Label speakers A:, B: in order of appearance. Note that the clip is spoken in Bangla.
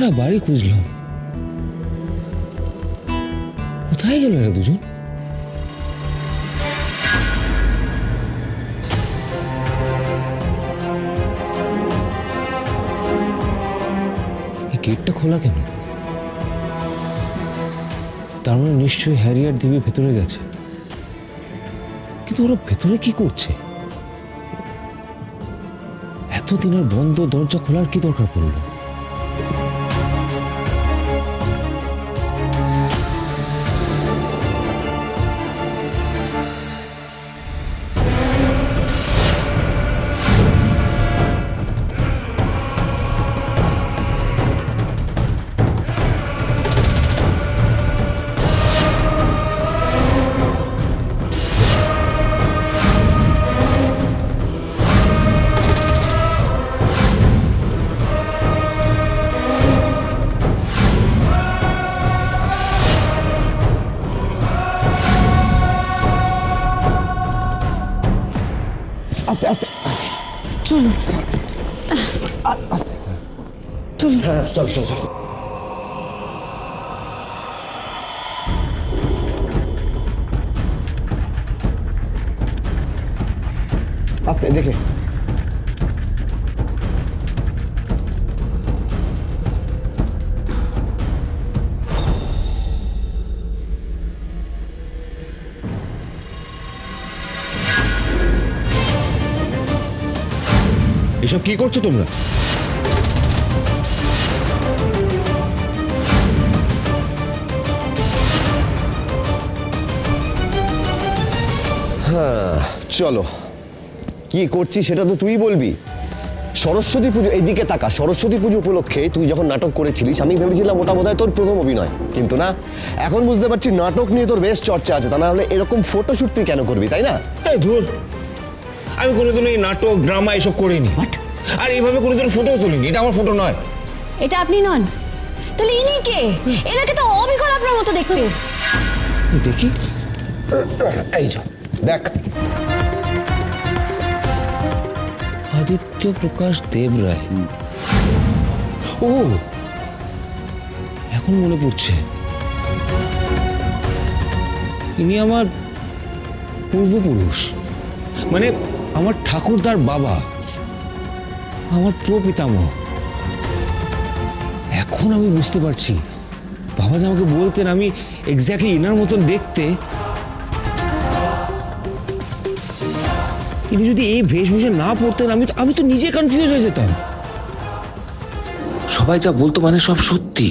A: সারা বাড়ি খুঁজলাম, কোথায় গেল এরা দুজন? এই গেটটা খোলা কেন? তার মানে নিশ্চয়ই হ্যারি আর দেবী ভেতরে গেছে, কিন্তু ওরা ভেতরে কি করছে? এতদিনের বন্ধ দরজা খোলার কি দরকার পড়লো?
B: আস্তে আস্তে
C: চলো
B: আস্তে
C: চলো।
B: চল চল চল। আস্তে দেখে।
A: এসব কি করছো তোমরা?
B: হ্যাঁ চলো, কি করছি সেটা তো তুই বলবি। সরস্বতী পুজো, এইদিকে তাকা। সরস্বতী পুজো উপলক্ষে তুই যখন নাটক করেছিলিস আমি ভেবেছিলাম ওটা বোধহয় তোর প্রথম অভিনয়, কিন্তু না, এখন বুঝতে পারছি নাটক নিয়ে তোর বেশ চর্চা আছে। তা না হলে এরকম ফটোশুট তুই কেন করবি, তাই না?
A: ধুর, আমি কোনোদিন এই নাটক ড্রামা এসব করিনি, আর এইভাবে কোনোদিন ফটোও তুলিনি। এটা আমার ফটো নয়।
C: এটা আপনি নন? তাহলে ইনি কে? এনাকে তো অবিকল আপনার মতো দেখতে।
A: দেখি,
B: এই যে দেখ,
A: আদিত্য প্রকাশ দেব রায়। ও, এখন মনে পড়ছে, ইনি আমার পূর্বপুরুষ, মানে আমার ঠাকুরদার বাবা, আমার প্রপিতামহ। এখন আমি বুঝতে পারছি, বাবা যে আমাকে বলতেন আমি এক্স্যাক্টলি ইনার মতন দেখতে, ইনি যদি এই বেশভূষা না পড়তেন আমি তো নিজে কনফিউজ হয়ে যেতাম। সবাই যা বলতো মানে সব সত্যি।